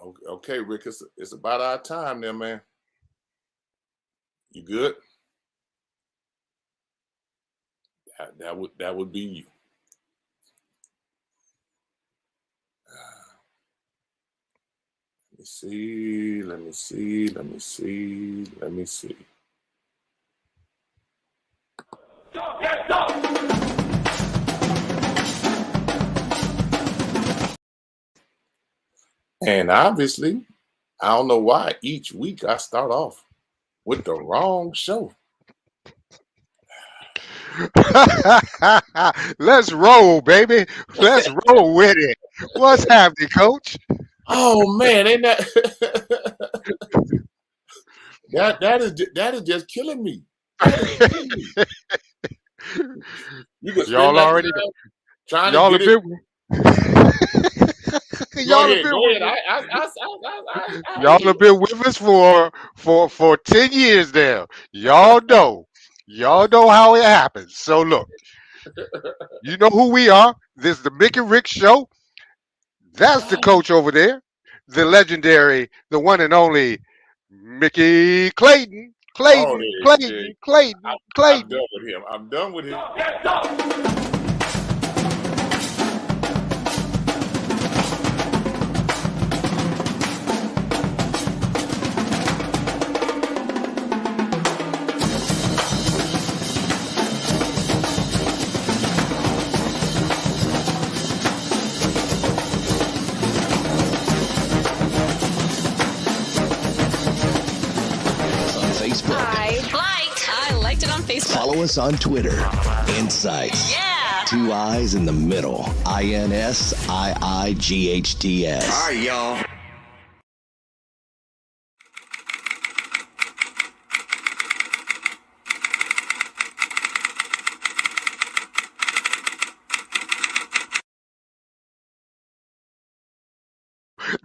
Okay, Rick, it's about our time there, man. You good? That would be you. Let me see. Let me see. Let me see. Let me see. And obviously, I don't know why each week I start off with the wrong show. Let's roll, baby. Let's roll with it. What's happening, Coach? Oh man, ain't that is just killing me. That is killing me. You can spend Y'all that already time trying to y'all get have it. been Go y'all have ahead, been go with ahead. me. I Y'all hear have you. been with us for 10 years now. Y'all know. Y'all know how it happens. So look, you know who we are. This is the Mick and Rick show. That's the Oh, coach over there. The legendary, the one and only Mickey Clayton. oh, Clayton, Clayton, Clayton, I'm done Clayton. with him. I'm done with him. On Facebook. I liked it on Facebook. Follow us on Twitter. Insights. Yeah. 2 eyes in the middle. INSiiGHTS. All right, y'all.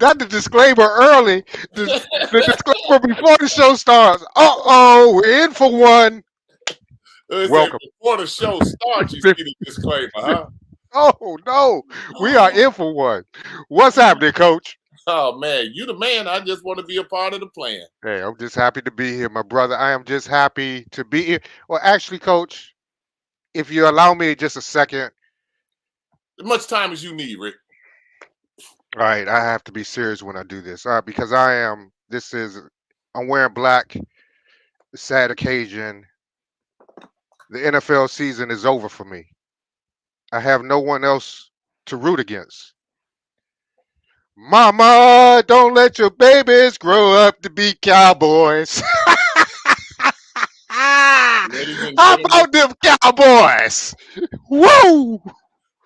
Not the disclaimer early. The disclaimer before the show starts. We're in for one. It said Welcome. before the show starts, you see the disclaimer, huh? Oh no, we are Oh, in for one. What's happening, Coach? oh man, you the man. I just want to be a part of the plan. Hey, I'm just happy to be here, my brother. I am just happy to be here. Well, actually, Coach, if you allow me just a second, As much time as you need, Rick. all right, I have to be serious when I do this. All right, because I'm wearing black. Sad occasion. The NFL season is over for me. I have no one else to root against. Mama, don't let your babies grow up to be cowboys. Ladies and How gentlemen, about them cowboys? Woo!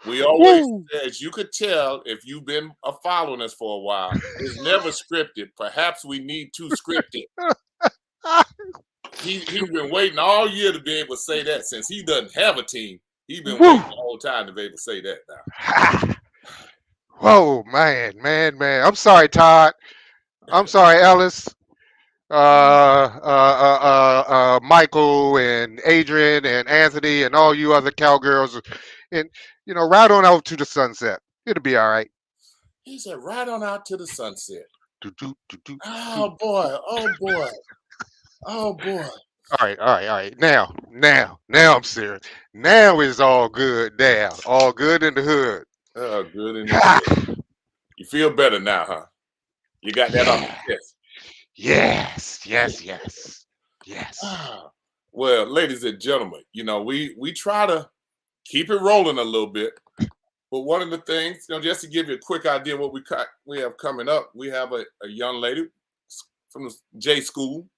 we always, Woo! as you could tell, if you've been following us for a while, it's never scripted. Perhaps we need to script it. He's been waiting all year to be able to say that since he doesn't have a team. He's been Woo! waiting the whole time to be able to say that now. Whoa, man. I'm sorry, Todd. I'm sorry, Ellis. Michael and Adrian and Anthony and all you other cowgirls, and right on out to the sunset. It'll be all right. He said, right on out to the sunset. Do, do, do, do, do. Oh boy, oh boy, oh boy. All right. Now I'm serious. Now it's all good. Now, all good in the hood. Oh, good in the hood. You feel better now, huh? You got that off Yeah. your chest. Yes. Ah, well, ladies and gentlemen, we try to keep it rolling a little bit. But one of the things, just to give you a quick idea of what we have coming up, we have a young lady from the J School.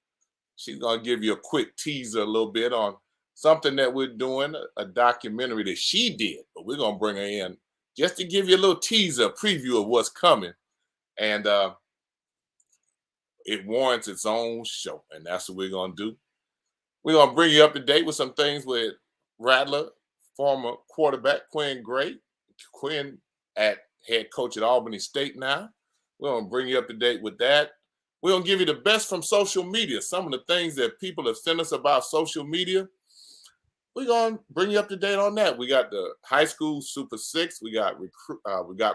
She's gonna give you a quick teaser a little bit on something that we're doing, a documentary that she did, but we're gonna bring her in just to give you a little teaser, a preview of what's coming. And it warrants its own show. And that's what we're gonna do. We're gonna bring you up to date with some things with Rattler, former quarterback Quinn Gray. Quinn at head coach at Albany State now. We're gonna bring you up to date with that. We're gonna give you the best from social media. Some of the things that people have sent us about social media. We're gonna bring you up to date on that. We got the high school Super Six. We got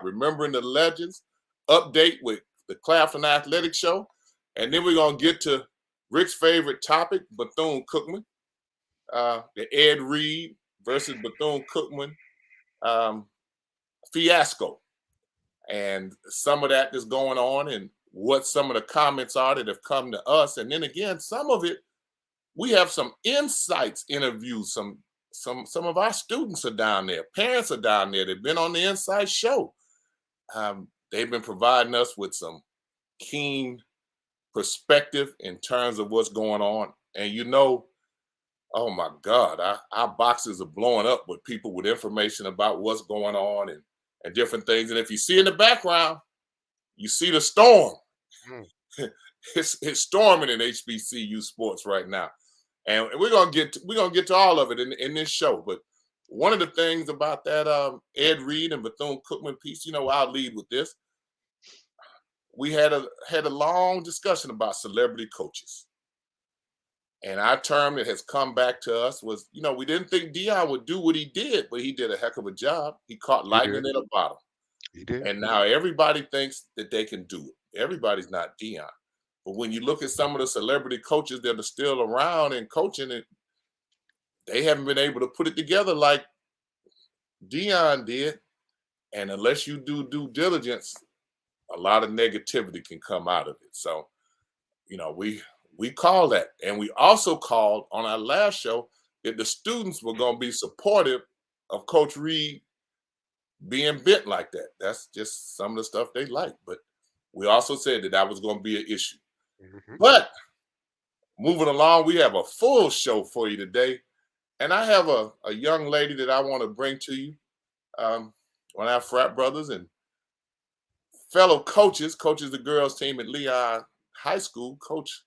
remembering the legends. Update with the Claflin Athletic Show. And then we're going to get to Rick's favorite topic, Bethune-Cookman. The Ed Reed versus Bethune-Cookman fiasco. And some of that is going on and what some of the comments are that have come to us. And then again, some of it, we have some insights interviews. Some of our students are down there. Parents are down there. They've been on the Inside Show. They've been providing us with some keen perspective in terms of what's going on. And you know, oh my God, our boxes are blowing up with people with information about what's going on and different things. And if you see in the background, you see the storm. It's storming in HBCU sports right now. And we're gonna get to all of it in this show. But one of the things about that Ed Reed and Bethune-Cookman piece, you know, I'll lead with this. We had a long discussion about celebrity coaches. And our term that has come back to us was, you know, we didn't think Deion would do what he did, but he did a heck of a job. He caught lightning in a bottle. He did. And now everybody thinks that they can do it. Everybody's not Deion. But when you look at some of the celebrity coaches that are still around and coaching it, they haven't been able to put it together like Deion did. And unless you do due diligence, a lot of negativity can come out of it. So, you know, we call that. And we also called on our last show that the students were going to be supportive of Coach Reed being bent like that. That's just some of the stuff they like. But we also said that was going to be an issue. Mm-hmm. But moving along, we have a full show for you today. And I have a young lady that I want to bring to you. One of our frat brothers and fellow coaches the girls team at Leon High School, Coach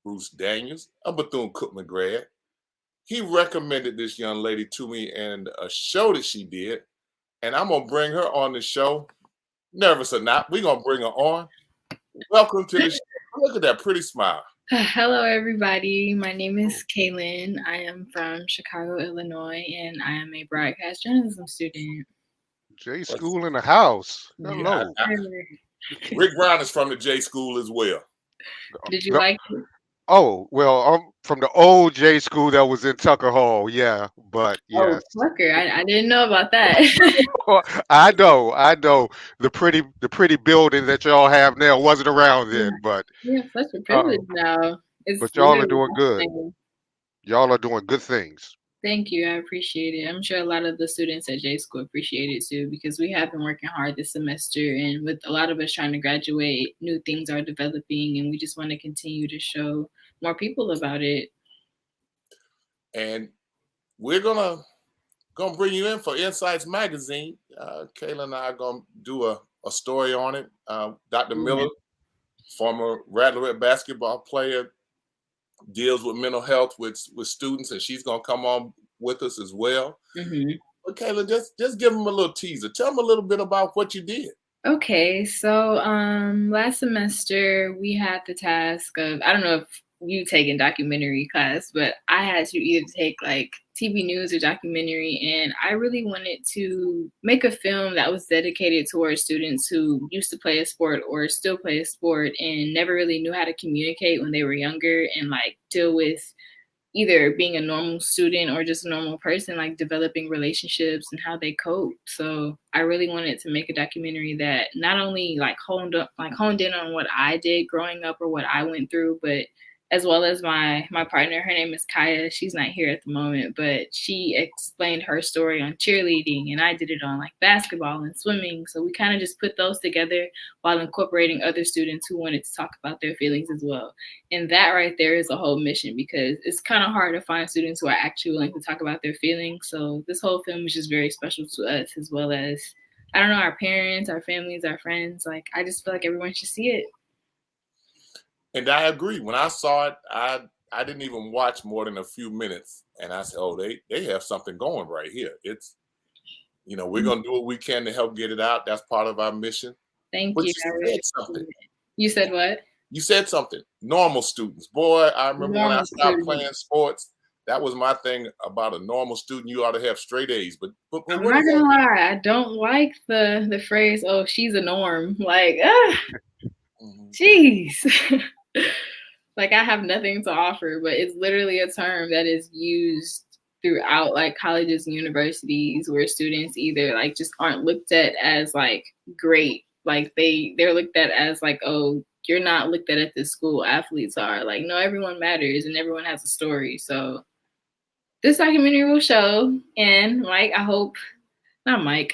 Bruce Daniels, a Bethune-Cookman grad. He recommended this young lady to me and a show that she did. And I'm going to bring her on the show. Nervous or not, we're going to bring her on. Welcome to the show. Look at that pretty smile. Hello, everybody. My name is Kaylin. I am from Chicago, Illinois, and I am a broadcast journalism student. J School in the house. Hello. Rick Brown is from the J School as well. Did you like it? Oh, well, I'm from the old J School that was in Tucker Hall, yeah, but yeah. Oh, Tucker, I didn't know about that. I know. The pretty building that y'all have now wasn't around then, but yeah, such a privilege now. But y'all are doing good. Y'all are doing good things. Thank you. I appreciate it. I'm sure a lot of the students at J School appreciate it too, because we have been working hard this semester, and with a lot of us trying to graduate, new things are developing, and we just want to continue to show more people about it. And we're gonna bring you in for Insights Magazine. Kayla and I are gonna do a story on it. Dr. Miller, former Rattler basketball player, deals with mental health with students, and she's gonna come on with us as well. Mm-hmm. But Kayla, just give them a little teaser. Tell them a little bit about what you did. Okay, so last semester we had the task of, I don't know if you taken documentary class, but I had to either take like TV news or documentary, and I really wanted to make a film that was dedicated towards students who used to play a sport or still play a sport and never really knew how to communicate when they were younger, and like deal with either being a normal student or just a normal person, like developing relationships and how they cope. So I really wanted to make a documentary that not only like honed in on what I did growing up or what I went through, but as well as my partner. Her name is Kaya. She's not here at the moment, but she explained her story on cheerleading, and I did it on like basketball and swimming. So we kind of just put those together while incorporating other students who wanted to talk about their feelings as well. And that right there is a whole mission, because it's kind of hard to find students who are actually willing to talk about their feelings. So this whole film is just very special to us, as well as, I don't know, our parents, our families, our friends. Like, I just feel like everyone should see it. And I agree. When I saw it, I didn't even watch more than a few minutes. And I said, oh, they have something going right here. It's, you know, we're going to do what we can to help get it out. That's part of our mission. Thank but you. You said something. You said what? You said something. Normal students. Boy, I remember when I stopped playing sports, that was my thing about a normal student. You ought to have straight A's. But I'm not gonna lie, I don't like the phrase, oh, she's a norm. Like, Jeez. Like I have nothing to offer, but it's literally a term that is used throughout like colleges and universities where students either like just aren't looked at as like great. Like they're looked at as like, oh, you're not looked at this school. Athletes are like, no, everyone matters and everyone has a story. So this documentary will show, and Mike, I hope, not Mike,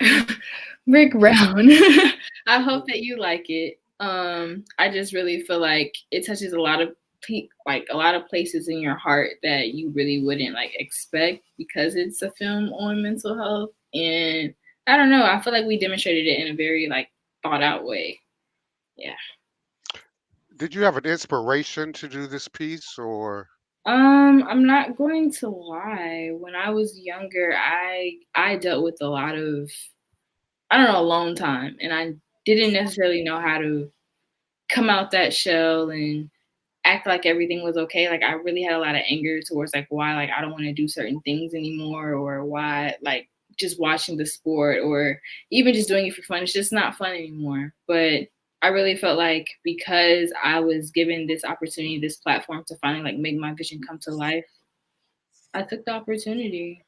Rick Brown, I hope that you like it. I just really feel like it touches a lot of places in your heart that you really wouldn't like expect because it's a film on mental health. And I don't know, I feel like we demonstrated it in a very like thought out way. Yeah. Did you have an inspiration to do this piece, or? I'm not going to lie. When I was younger, I dealt with a lot of, I don't know, alone time, and I didn't necessarily know how to come out that shell and act like everything was okay. Like I really had a lot of anger towards like why like I don't want to do certain things anymore, or why like just watching the sport or even just doing it for fun. It's just not fun anymore. But I really felt like because I was given this opportunity, this platform to finally like make my vision come to life, I took the opportunity.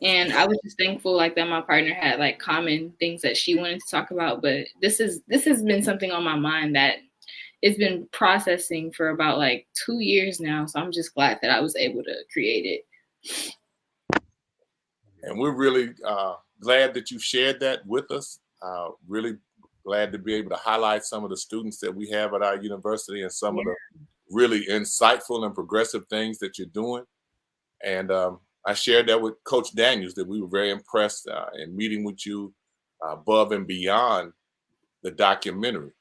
And I was just thankful like that my partner had like common things that she wanted to talk about. But this has been something on my mind that it's been processing for about like 2 years now. So I'm just glad that I was able to create it. And we're really glad that you shared that with us. Really glad to be able to highlight some of the students that we have at our university and some of the really insightful and progressive things that you're doing. And I shared that with Coach Daniels, that we were very impressed in meeting with you above and beyond the documentary.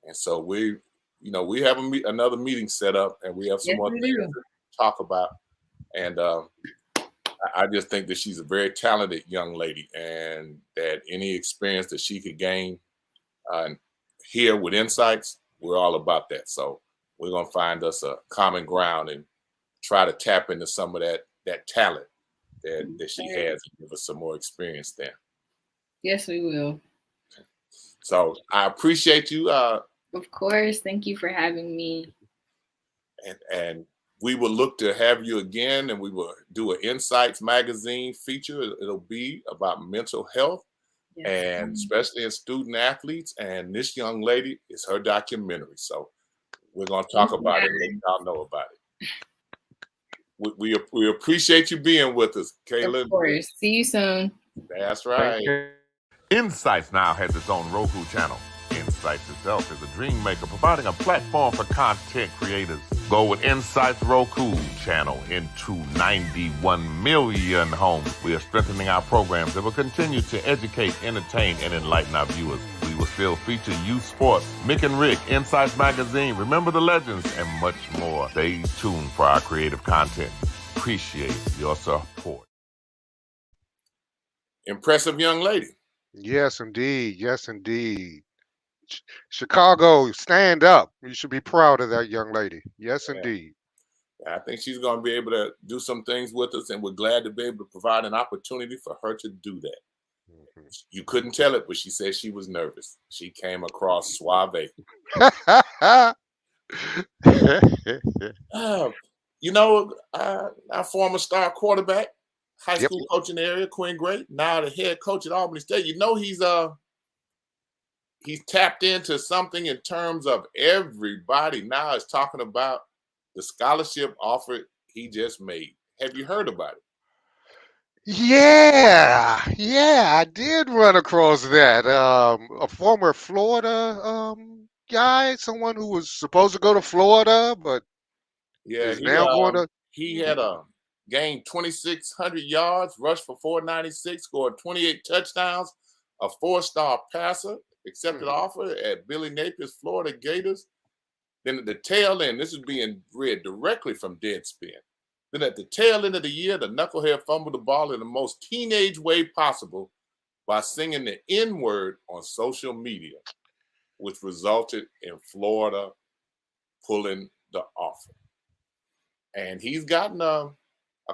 And so we have another meeting set up, and we have some more things to talk about. And I just think that she's a very talented young lady, and that any experience that she could gain here with INSiiGHTS, we're all about that. So we're going to find us a common ground and try to tap into some of that talent that she has and give us some more experience there. Yes, we will. So I appreciate you. Of course. Thank you for having me. And we will look to have you again, and we will do an INSiiGHTS magazine feature. It'll be about mental health, and especially in student athletes. And this young lady is her documentary. So we're going to talk about it and let y'all know about it. We appreciate you being with us, Kayla. Of course. See you soon. That's right. INSiiGHTS now has its own Roku channel. INSiiGHTS itself is a dream maker, providing a platform for content creators. Go with INSiiGHTS Roku channel into 91 million homes. We are strengthening our programs that will continue to educate, entertain, and enlighten our viewers. We will still feature youth sports, Mick and Rick, INSiiGHTS Magazine, Remember the Legends, and much more. Stay tuned for our creative content. Appreciate your support. Impressive young lady. Yes, indeed. Yes, indeed. Chicago, stand up. You should be proud of that young lady. Yes, indeed. I think she's going to be able to do some things with us, and we're glad to be able to provide an opportunity for her to do that. Mm-hmm. You couldn't tell it, but she said she was nervous. She came across suave. Our former star quarterback, high school coach in the area, Quinn Great, now the head coach at Albany State. He's tapped into something in terms of everybody now is talking about the scholarship offer he just made. Have you heard about it? Yeah, I did run across that. A former Florida guy, someone who was supposed to go to Florida, but is now going to. He had gained 2,600 yards, rushed for 496, scored 28 touchdowns, a 4-star passer. Accepted offer at Billy Napier's Florida Gators. Then at the tail end, this is being read directly from Deadspin. Then at the tail end of the year, the knucklehead fumbled the ball in the most teenage way possible by singing the N-word on social media, which resulted in Florida pulling the offer. And he's gotten a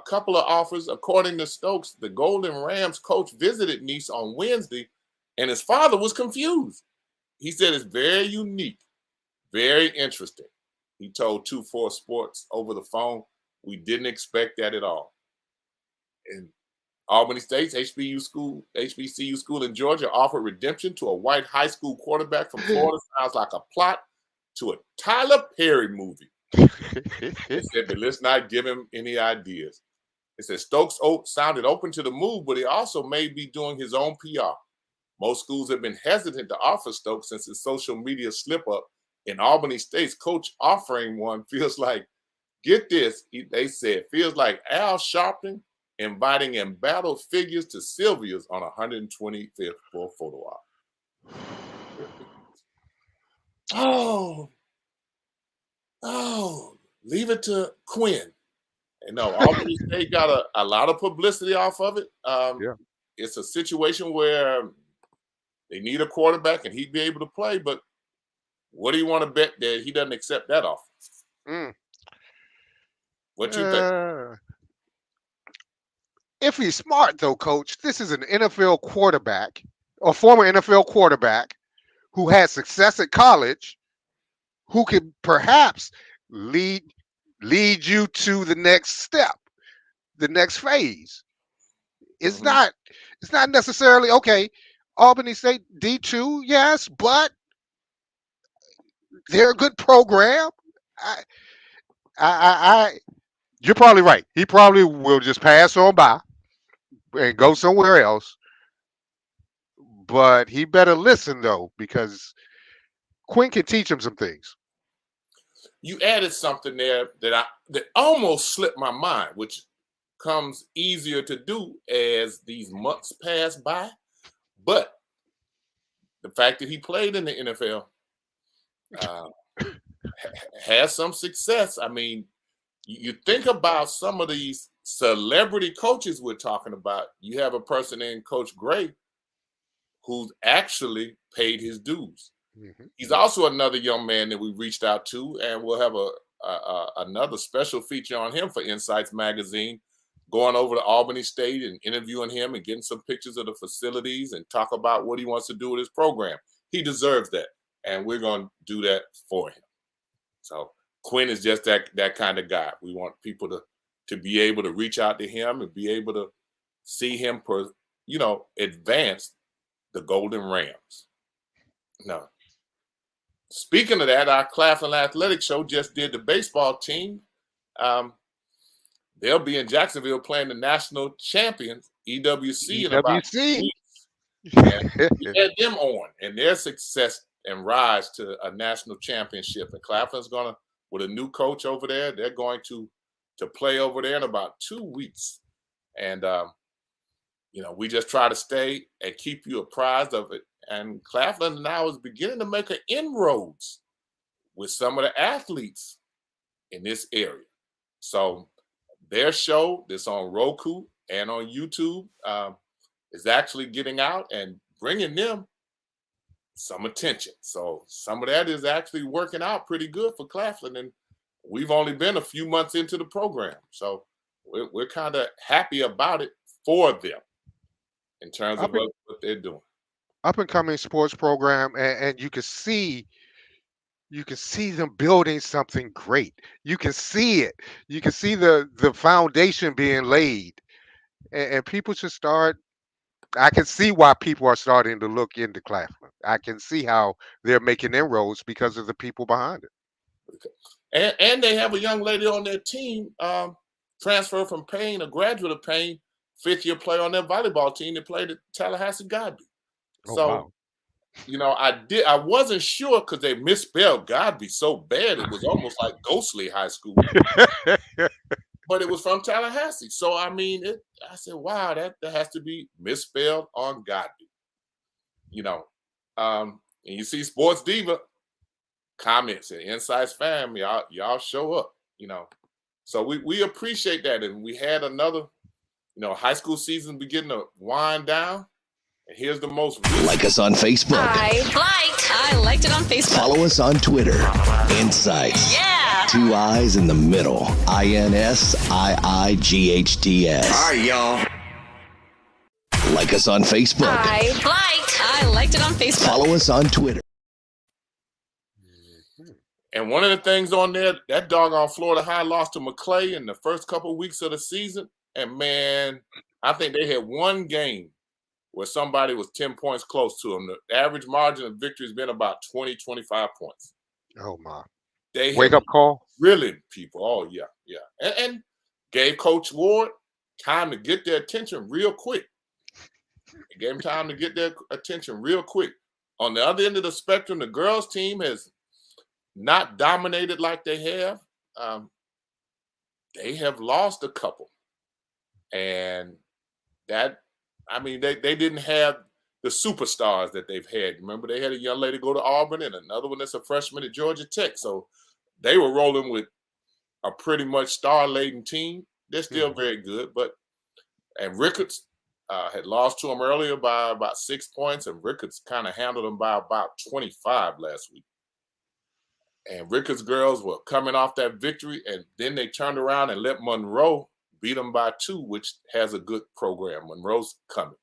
couple of offers. According to Stokes, the Golden Rams coach visited Nice on Wednesday, and his father was confused. He said it's very unique, very interesting. He told 2-4 Sports over the phone, we didn't expect that at all. And Albany State's HBCU school in Georgia offered redemption to a white high school quarterback from Florida. Sounds like a plot to a Tyler Perry movie. They said, but let's not give him any ideas. It said Stokes sounded open to the move, but he also may be doing his own PR. Most schools have been hesitant to offer Stokes since his social media slip-up. In Albany State's coach offering one feels like, get this, they said, feels like Al Sharpton inviting embattled figures to Sylvia's on 125th for a photo op. Oh, leave it to Quinn. And no, Albany State got a lot of publicity off of it. Yeah. It's a situation where they need a quarterback and he'd be able to play, but what do you want to bet that he doesn't accept that offer? What you think? If he's smart, though, Coach, this is an NFL quarterback, or former NFL quarterback, who had success at college, who could perhaps lead you to the next step, the next phase. It's not necessarily okay. Albany State D2, yes, but they're a good program. You're probably right. He probably will just pass on by and go somewhere else. But he better listen, though, because Quinn can teach him some things. You added something there that almost slipped my mind, which comes easier to do as these months pass by. But the fact that he played in the NFL has some success. I mean, you think about some of these celebrity coaches we're talking about. You have a person in Coach Gray who's actually paid his dues. Mm-hmm. He's also another young man that we reached out to, and we'll have another special feature on him for Insights Magazine, going over to Albany State and interviewing him and getting some pictures of the facilities and talk about what he wants to do with his program. He deserves that, and we're going to do that for him. So Quinn is just that kind of guy. We want people to be able to reach out to him and be able to see him, advance the Golden Rams. No. Speaking of that, our Claflin Athletic Show just did the baseball team. They'll be in Jacksonville playing the national champions, EWC, in about 2 weeks. And we had them on, and their success and rise to a national championship. And Claflin's going to, with a new coach over there, they're going to play over there in about 2 weeks. And, we just try to stay and keep you apprised of it. And Claflin now is beginning to make an inroads with some of the athletes in this area. So their show that's on Roku and on YouTube is actually getting out and bringing them some attention. So some of that is actually working out pretty good for Claflin. And we've only been a few months into the program. So we're kind of happy about it for them in terms of what they're doing. Up and coming sports program, and you can see them building something great. You can see it. You can see the foundation being laid, and people should start. I can see why people are starting to look into Claflin. I can see how they're making inroads because of the people behind it. Okay. And they have a young lady on their team, transferred from Payne, a graduate of Payne, fifth-year player on their volleyball team that played at Tallahassee Godby. Oh, wow. I wasn't sure because they misspelled Godby so bad it was almost like Ghostly High School. But it was from Tallahassee. So I said, wow, that has to be misspelled on Godby. And you see Sports Diva comments and Insights fam, y'all show up, So we appreciate that. And we had another, high school season beginning to wind down. And here's the most recent. Like us on Facebook. I liked it on Facebook. Follow us on Twitter. Insights. Yeah. 2 I's in the middle. INSiiGHTS. All right, y'all. Like us on Facebook. I liked it on Facebook. Follow us on Twitter. And one of the things on there, that doggone Florida High lost to McClay in the first couple of weeks of the season. And man, I think they had one game where somebody was 10 points close to them. The average margin of victory has been about 20, 25 points. Oh my. They Wake up call. Really, people. Oh, yeah, yeah. And gave Coach Ward time to get their attention real quick. It gave him time to get their attention real quick. On the other end of the spectrum, the girls' team has not dominated like they have. They have lost a couple. And that, I mean, they didn't have the superstars that they've had. Remember, they had a young lady go to Auburn and another one that's a freshman at Georgia Tech. So they were rolling with a pretty much star-laden team. They're still very good. And Ricketts had lost to them earlier by about 6 points, and Ricketts kind of handled them by about 25 last week. And Ricketts girls were coming off that victory, and then they turned around and let Monroe beat them by 2, which has a good program. Monroe's coming.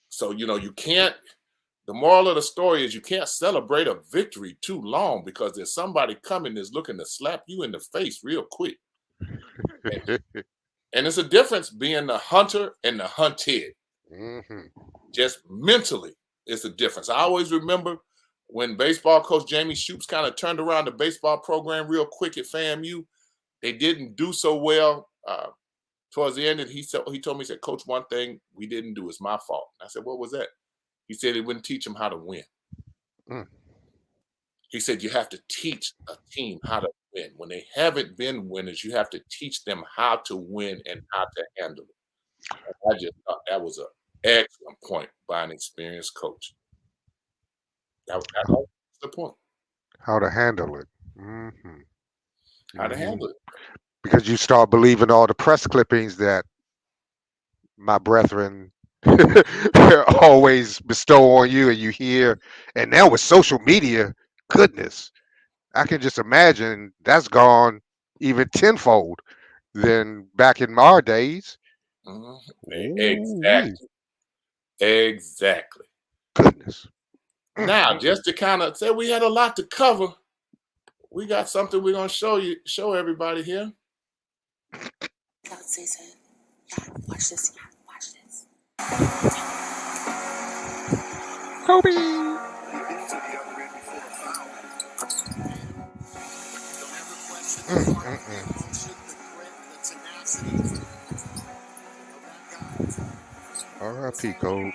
So, you can't – the moral of the story is you can't celebrate a victory too long because there's somebody coming that's looking to slap you in the face real quick. And it's a difference being the hunter and the hunted. Just mentally, it's a difference. I always remember when baseball coach Jamie Shoops kind of turned around the baseball program real quick at FAMU. They didn't do so well. Towards the end, and he told me, he said, Coach, one thing we didn't do is my fault. I said, what was that? He said he wouldn't teach them how to win. He said, you have to teach a team how to win. When they haven't been winners, you have to teach them how to win and how to handle it. And I just thought that was an excellent point by an experienced coach. That was the point. How to handle it. How to handle it. Because you start believing all the press clippings that my brethren always bestow on you, and you hear. And now with social media, goodness, I can just imagine that's gone even tenfold than back in our days. Exactly. Goodness. Now, just to kind of say we had a lot to cover, we got something we're going to show everybody here. Watch this. Kobe. R.I.P. Kobe.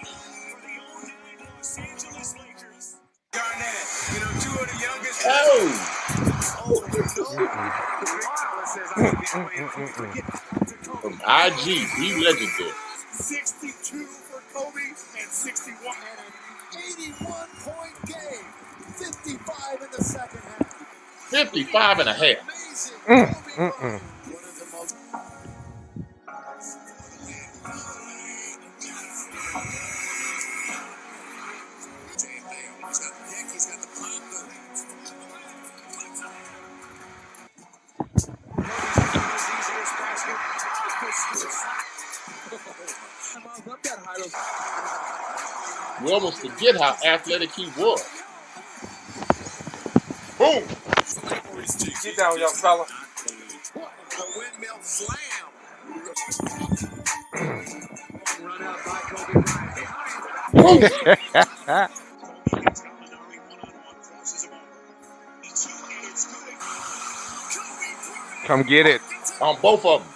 From IG, be legendary. 62 for Kobe and 61 and an 81-point game. 55 in the second half. 55 and a half. Amazing. We almost forget how athletic he was. Boom! Get down, young fella. The windmill slam. Run out by Kobe. Come get it. On both of them.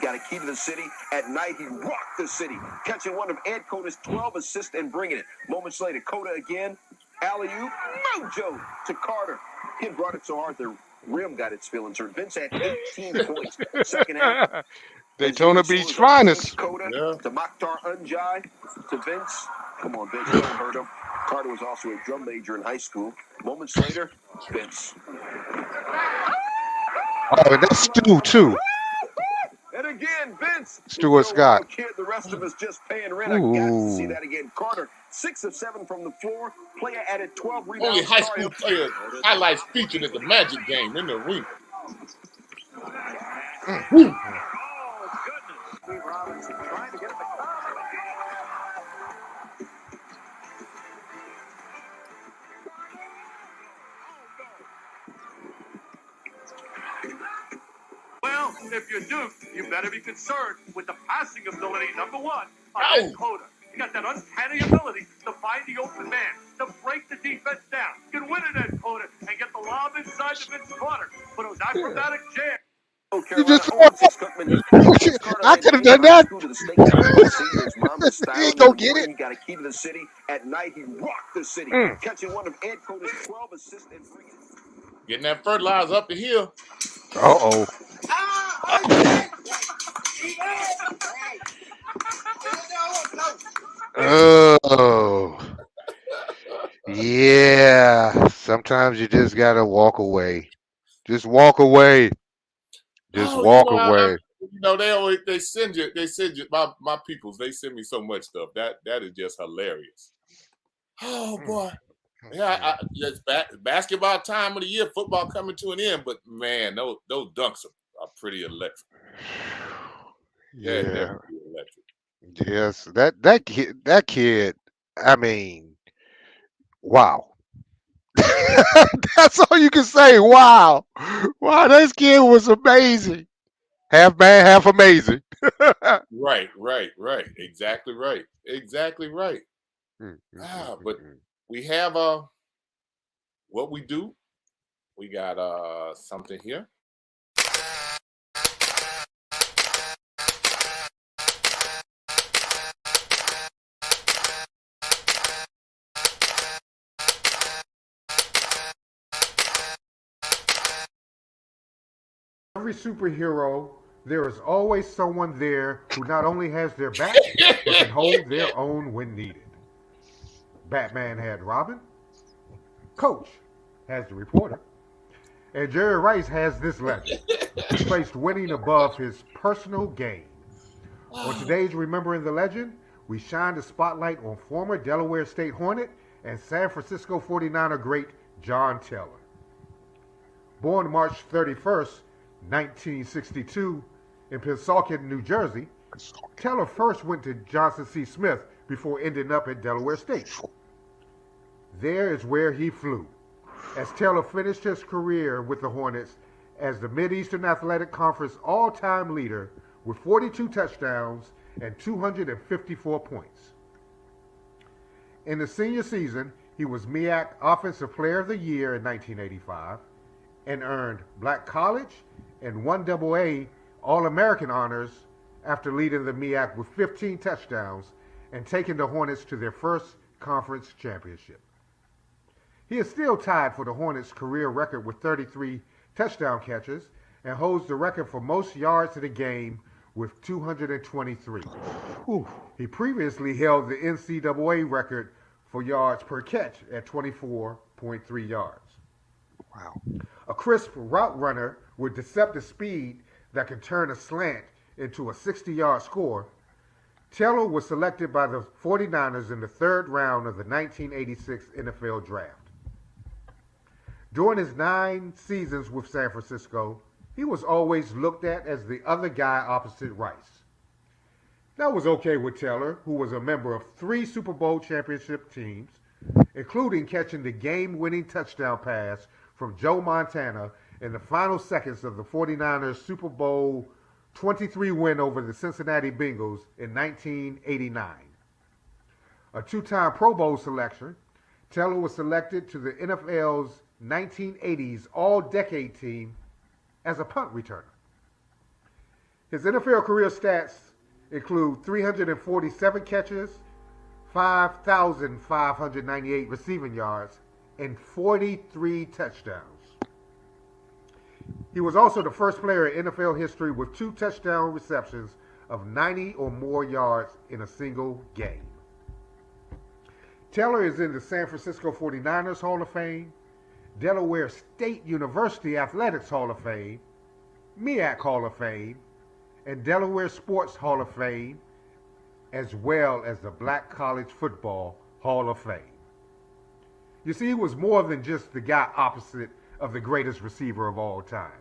Got a key to the city. At night, he rocked the city, catching one of Ed Coda's 12 assists and bringing it. Moments later, Coda again. Alley-oop, mojo to Carter. He brought it so hard the rim got its feelings hurt. Vince had 18 points. Second half. Daytona Beach finest. Coda to Mokhtar Unjai to Vince. Come on, Vince, don't hurt him. Carter was also a drum major in high school. Moments later, Vince. Oh, and that's Stu, too. And again, Vince. Stuart Scott. Kid, the rest of us just paying rent. I got to see that again. Carter, 6 of 7 from the floor. Player added 12 rebounds. Only high school players highlights featured at the Magic game in the arena. If you're Duke, you better be concerned with the passing ability, number one, of Ed Cota. You got that uncanny ability to find the open man, to break the defense down. You can win it, Ed Cota, and get the lob inside the Vince Carter. But those acrobatic jams. You just Carter I had could have to done that. to the steakhouse to see his mama's He style. ain't In gonna the get morning, it. he got a key to the city. At night, he rocked the city, catching one of Ed Cota's 12 assists and bringing it. Getting that fertilizer up the hill. Uh-oh. Oh. Yeah. Sometimes you just gotta walk away. Just walk away. Just Oh, walk away. they send you my peoples, they send me so much stuff. That is just hilarious. Oh boy. Yeah, it's basketball time of the year, football coming to an end, but man, those dunks are pretty electric. Yeah. Definitely electric. Yes. That kid, I mean, wow. That's all you can say. Wow. Wow, this kid was amazing. Half bad, half amazing. Right. Exactly right. But we have what we do. We got something here. Every superhero, there is always someone there who not only has their back, but can hold their own when needed. Batman had Robin, Coach has the reporter, and Jerry Rice has this legend, who placed winning above his personal gain. On today's Remembering the Legend, we shine the spotlight on former Delaware State Hornet and San Francisco 49er great John Taylor. Born March 31st, 1962, in Pennsauken, New Jersey, Taylor first went to Johnson C. Smith before ending up at Delaware State. There is where he flew, as Taylor finished his career with the Hornets as the Mid-Eastern Athletic Conference all-time leader with 42 touchdowns and 254 points. In the senior season, he was MEAC Offensive Player of the Year in 1985 and earned Black College and 1AA All-American honors after leading the MEAC with 15 touchdowns and taking the Hornets to their first conference championship. He is still tied for the Hornets' career record with 33 touchdown catches and holds the record for most yards in a game with 223. He previously held the NCAA record for yards per catch at 24.3 yards. Wow. A crisp route runner with deceptive speed that can turn a slant into a 60-yard score, Taylor was selected by the 49ers in the third round of the 1986 NFL Draft. During his 9 seasons with San Francisco, he was always looked at as the other guy opposite Rice. That was okay with Taylor, who was a member of 3 Super Bowl championship teams, including catching the game-winning touchdown pass from Joe Montana in the final seconds of the 49ers Super Bowl 23 win over the Cincinnati Bengals in 1989. A 2-time Pro Bowl selection, Taylor was selected to the NFL's 1980s All-Decade team as a punt returner. His NFL career stats include 347 catches, 5,598 receiving yards, and 43 touchdowns. He was also the first player in NFL history with 2 touchdown receptions of 90 or more yards in a single game. Taylor is in the San Francisco 49ers Hall of Fame, Delaware State University Athletics Hall of Fame, MEAC Hall of Fame, and Delaware Sports Hall of Fame, as well as the Black College Football Hall of Fame. You see, he was more than just the guy opposite of the greatest receiver of all time.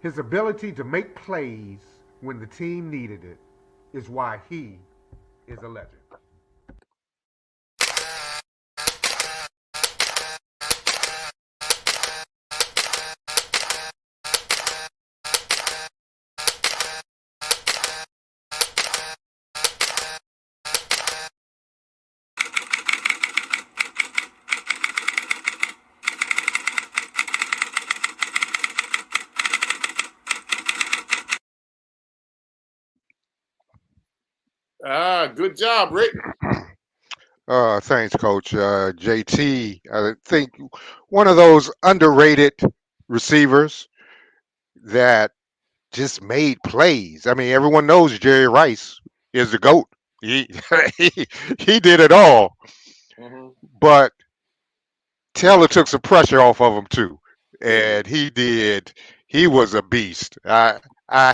His ability to make plays when the team needed it is why he is a legend. Good job, Rick. Thanks, Coach. JT, I think one of those underrated receivers that just made plays. I mean, everyone knows Jerry Rice is the GOAT. He he did it all, but Taylor took some pressure off of him too, and he did. He was a beast. I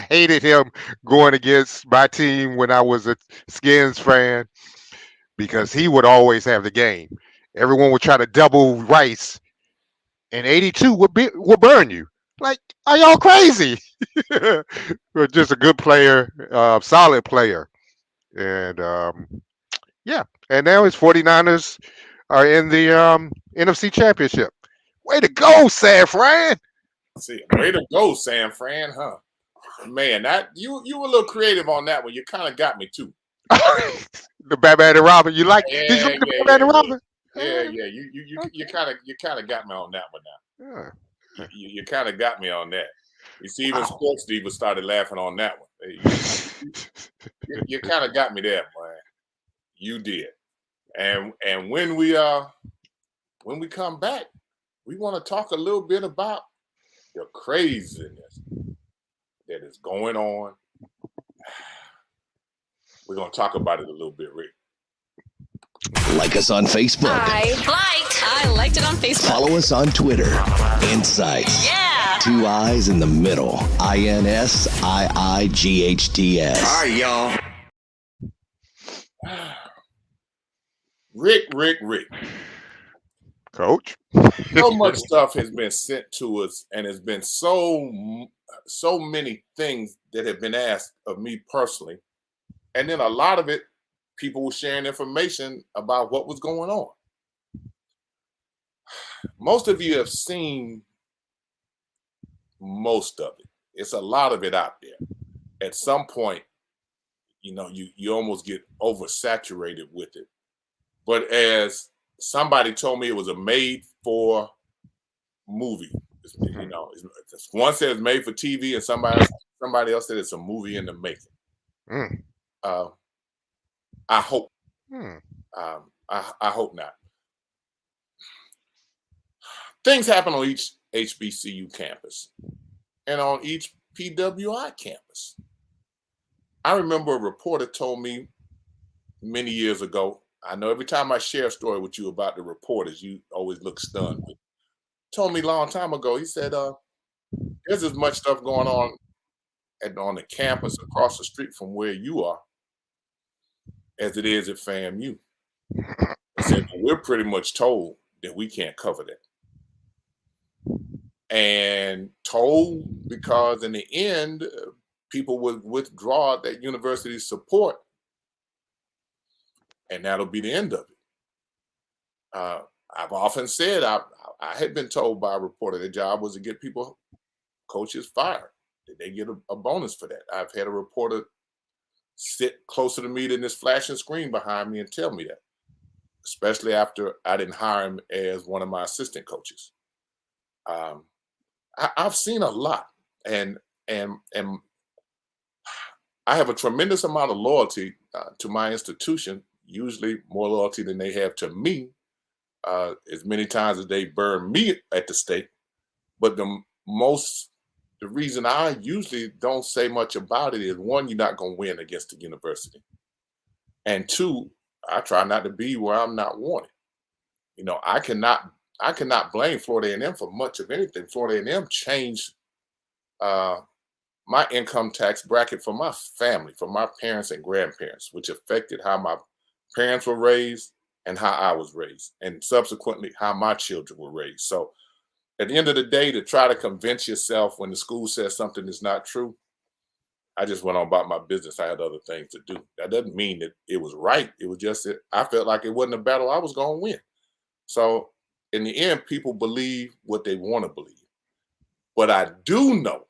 hated him going against my team when I was a Skins fan because he would always have the game. Everyone would try to double Rice, and 82 would burn you. Like, are y'all crazy? But just a good player, solid player, and yeah. And now his 49ers are in the NFC Championship. Way to go, San Fran! See, way to go, San Fran, huh? Man, that you were a little creative on that one. You kind of got me too. The Batman and Robin. You like? Yeah, Did you like the yeah, Batman yeah, and Robin? yeah. You kind of got me on that one now. Yeah. You kind of got me on that. You see, even Sports Diva started laughing on that one. You kind of got me there, man. You did. And when we come back, we want to talk a little bit about the craziness that is going on. We're gonna talk about it a little bit, Rick. Like us on Facebook. I liked it on Facebook. Follow us on Twitter. INSiiGHTS. Yeah. 2 I's in the middle. INSiiGHTS. All right, y'all. Rick. Coach. So much stuff has been sent to us, and there's been so many things that have been asked of me personally. And then a lot of it, people were sharing information about what was going on. Most of you have seen most of it. It's a lot of it out there. At some point, you almost get oversaturated with it. But as somebody told me, it was a made-for movie. One said it's made for TV, and somebody else said it's a movie in the making. I hope. I hope not. Things happen on each HBCU campus and on each PWI campus. I remember a reporter told me many years ago. I know every time I share a story with you about the reporters, you always look stunned. But told me a long time ago, he said, there's as much stuff going on on the campus across the street from where you are as it is at FAMU. He said, we're pretty much told that we can't cover that. And told because in the end, people would withdraw that university's support, and that'll be the end of it. I've often said I had been told by a reporter their job was to get coaches fired. Did they get a bonus for that? I've had a reporter sit closer to me than this flashing screen behind me and tell me that, especially after I didn't hire him as one of my assistant coaches. I've seen a lot, and I have a tremendous amount of loyalty to my institution, usually more loyalty than they have to me, as many times as they burn me at the stake. But the reason I usually don't say much about it is, one, you're not going to win against the university. And two, I try not to be where I'm not wanted. I cannot blame Florida A&M for much of anything. Florida A&M changed my income tax bracket for my family, for my parents and grandparents, which affected how my parents were raised and how I was raised, and subsequently how my children were raised. So at the end of the day, to try to convince yourself when the school says something is not true, I just went on about my business. I had other things to do. That doesn't mean that it was right. It was just that I felt like it wasn't a battle I was going to win. So in the end, people believe what they want to believe. But I do know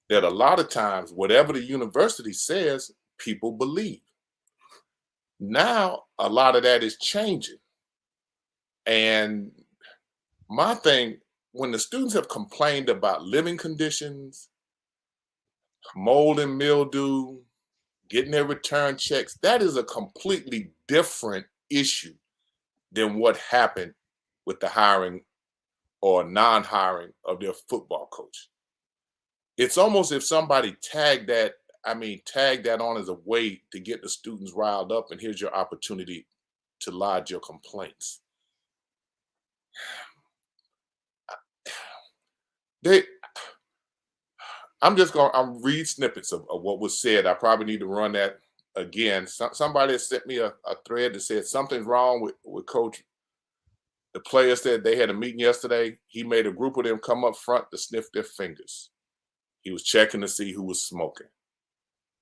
that a lot of times, whatever the university says, people believe. Now, a lot of that is changing. And my thing, when the students have complained about living conditions, mold and mildew, getting their return checks. That is a completely different issue than what happened with the hiring or non-hiring of their football coach. It's almost if somebody tagged that on as a way to get the students riled up, and here's your opportunity to lodge your complaints. I'm read snippets of what was said. I probably need to run that again. Somebody sent me a thread that said something's wrong with Coach. The players said they had a meeting yesterday. He made a group of them come up front to sniff their fingers. He was checking to see who was smoking.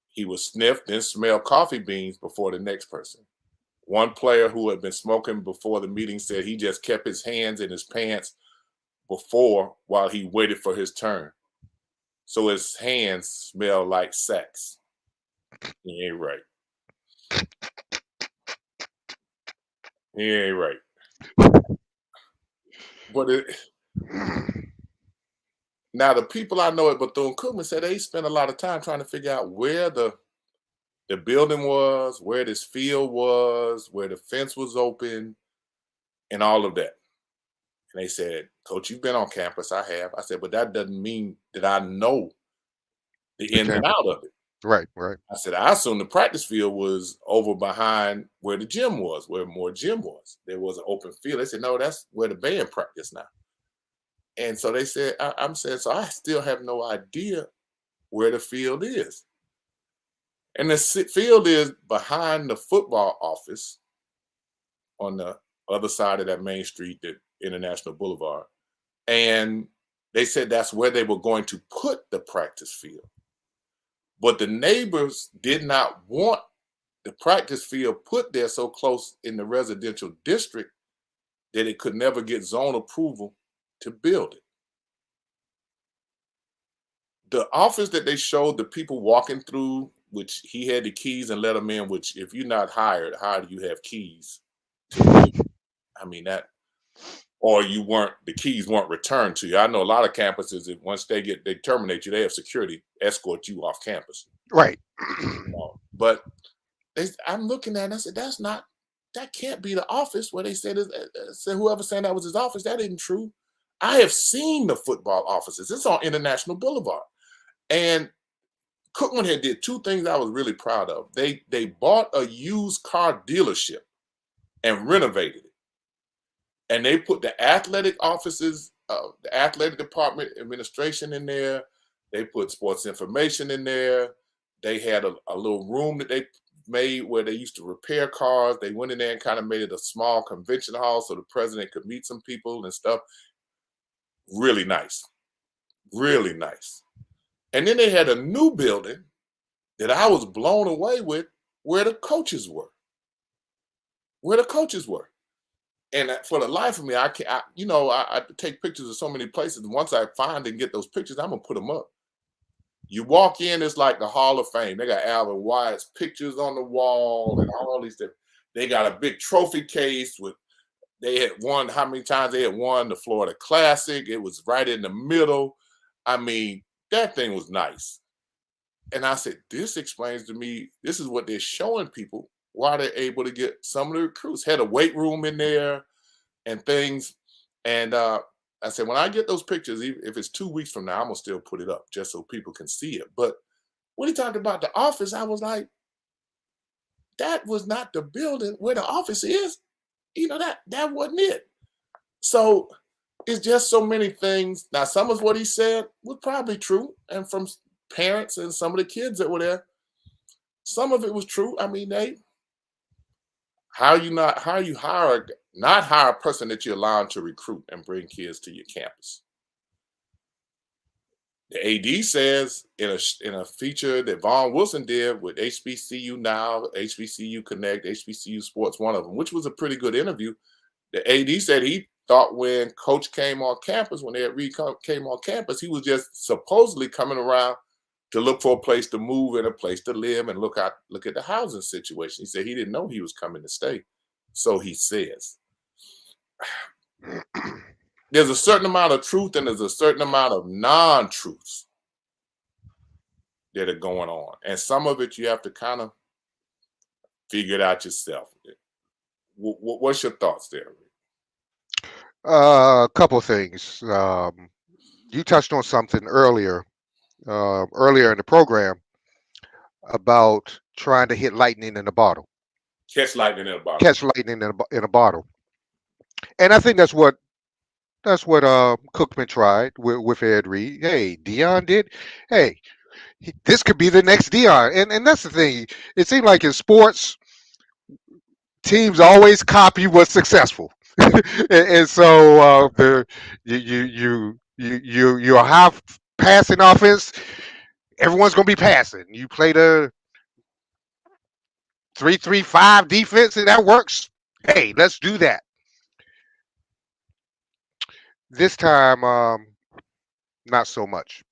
He would sniff, then smell coffee beans before the next person. One player who had been smoking before the meeting said he just kept his hands in his pants while he waited for his turn. So his hands smell like sex. He ain't right. He ain't right. But now the people I know at Bethune-Cookman said they spent a lot of time trying to figure out where the building was, where this field was, where the fence was open, and all of that. And they said, Coach, you've been on campus. I have. I said, but that doesn't mean that I know the in and out of it. Right, right. I said, I assume the practice field was over behind where the gym was, where more gym was. There was an open field. They said, no, that's where the band practice now. And so they said, I'm saying, so I still have no idea where the field is. And the field is behind the football office on the other side of that main street, that International Boulevard. And they said that's where they were going to put the practice field. But the neighbors did not want the practice field put there so close in the residential district that it could never get zone approval to build it. The office that they showed the people walking through, which he had the keys and let them in, which if you're not hired, how do you have keys? I mean, that, or the keys weren't returned to you. I know a lot of campuses, that once they terminate you, they have security escort you off campus. Right. But I'm looking at it and I said, that can't be the office where they said whoever saying that was his office. That isn't true. I have seen the football offices. It's on International Boulevard. And Cookman had did two things I was really proud of. They bought a used car dealership and renovated it. And they put the athletic offices, the athletic department administration in there. They put sports information in there. They had a little room that they made where they used to repair cars. They went in there and kind of made it a small convention hall so the president could meet some people and stuff. Really nice. Really nice. And then they had a new building that I was blown away with, where the coaches were. And for the life of me, I take pictures of so many places. And once I find and get those pictures, I'm going to put them up. You walk in, it's like the Hall of Fame. They got Alvin Wyatt's pictures on the wall and all these different. They got a big trophy case with, they had won, how many times they had won the Florida Classic. It was right in the middle. I mean, that thing was nice. And I said, this explains to me, this is what they're showing people, why they're able to get some of the recruits. Had a weight room in there and things. And I said, when I get those pictures, if it's 2 weeks from now, I'm going to still put it up just so people can see it. But when he talked about the office, I was like, that was not the building where the office is. That wasn't it. So it's just so many things. Now, some of what he said was probably true. And from parents and some of the kids that were there, some of it was true. I mean, how you not hire a person that you're allowed to recruit and bring kids to your campus. The AD says in a feature that Vaughn Wilson did with HBCU Now, HBCU Connect, HBCU Sports, one of them, which was a pretty good interview. The AD said he thought when Coach came on campus, when Ed Reed came on campus, he was just supposedly coming around to look for a place to move and a place to live and look at the housing situation. He said he didn't know he was coming to stay. So he says. There's a certain amount of truth and there's a certain amount of non-truths that are going on. And some of it you have to kind of figure it out yourself. What's your thoughts there? A couple things. You touched on something earlier in the program about trying to hit lightning in a bottle. Catch lightning in a bottle. Catch lightning in a bottle. And I think that's what Cookman tried with Ed Reed. Hey, Dion did. Hey, this could be the next Dion. And that's the thing. It seemed like in sports, teams always copy what's successful. and so you're high passing offense. Everyone's gonna be passing. You play the 3-3-5 defense, and that works. Hey, let's do that. This time, not so much.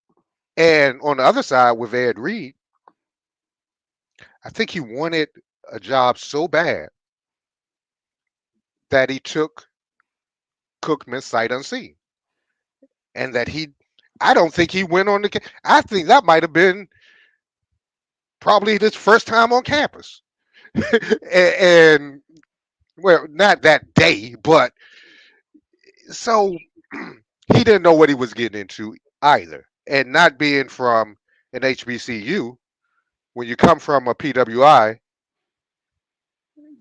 And on the other side with Ed Reed, I think he wanted a job so bad that he took Cookman sight unseen, and that I don't think he went on the. I think that might have been probably his first time on campus, and well, not that day, but so he didn't know what he was getting into either. And not being from an HBCU, when you come from a PWI,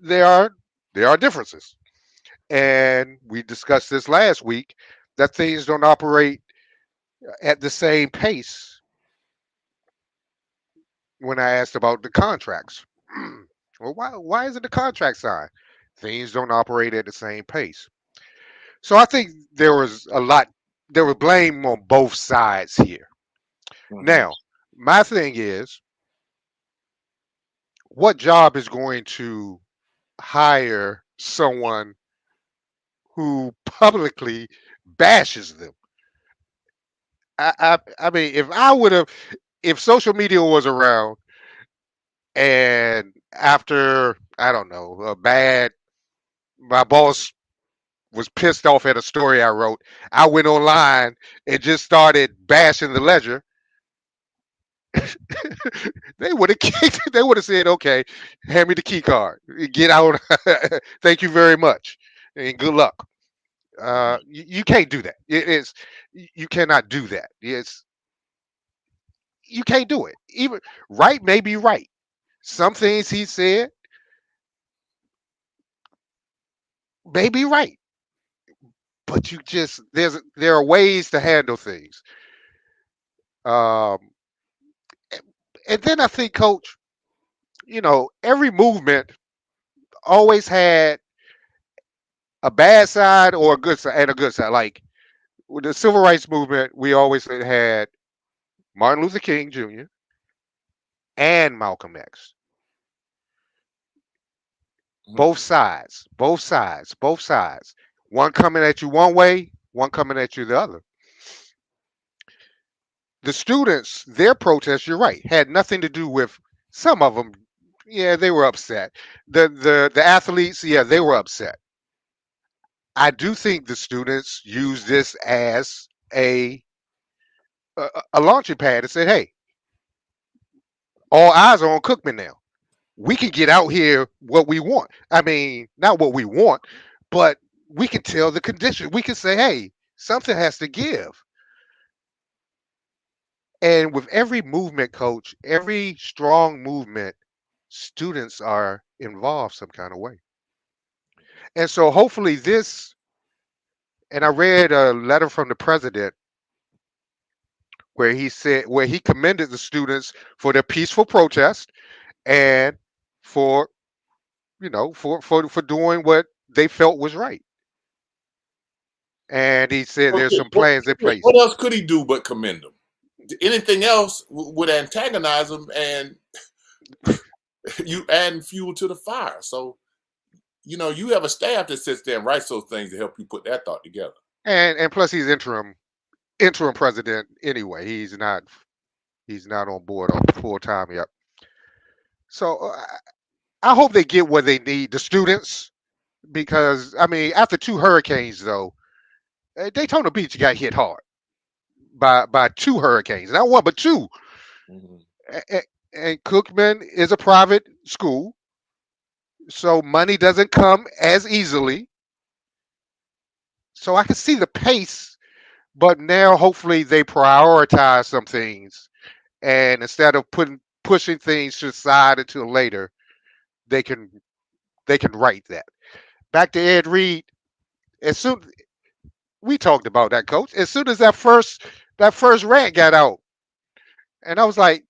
there are differences. And we discussed this last week that things don't operate at the same pace when I asked about the contracts. Well, why isn't the contract signed? Things don't operate at the same pace. So I think there was blame on both sides here. Mm-hmm. Now, my thing is, what job is going to hire someone who publicly bashes them? I mean, if social media was around and after, I don't know, my boss was pissed off at a story I wrote, I went online and just started bashing the Ledger, they would have said, okay, hand me the key card, get out. Thank you very much and good luck. You can't do that. You cannot do that. You can't do it. Even right may be right. Some things he said may be right, but there are ways to handle things. And then I think, Coach, every movement always had a bad side or a good side and a good side. Like with the civil rights movement, we always had Martin Luther King Jr. and Malcolm X. Both sides. One coming at you one way, one coming at you the other. The students, their protest, you're right, had nothing to do with some of them. Yeah, they were upset. The athletes, yeah, they were upset. I do think the students used this as a launching pad and said, hey, all eyes are on Cookman now. We can get out here what we want. I mean, not what we want, but we can tell the condition. We can say, hey, something has to give. And with every movement, Coach, every strong movement, students are involved some kind of way. And so hopefully and I read a letter from the president where he commended the students for their peaceful protest and for doing what they felt was right. And he said there's some plans in place. What else could he do but commend them? Anything else would antagonize them, and you adding fuel to the fire. So, you have a staff that sits there and writes those things to help you put that thought together. And plus, he's interim president anyway. He's not on board on full time yet. So I hope they get what they need, the students, because I mean, after 2 hurricanes, though, Daytona Beach got hit hard by 2 hurricanes, not 1 but 2. Mm-hmm. And Cookman is a private school, so money doesn't come as easily. So I can see the pace, but now hopefully they prioritize some things, and instead of pushing things to the side until later, they can write that. Back to Ed Reed. As soon we talked about that, coach. As soon as that first rant got out, and I was like,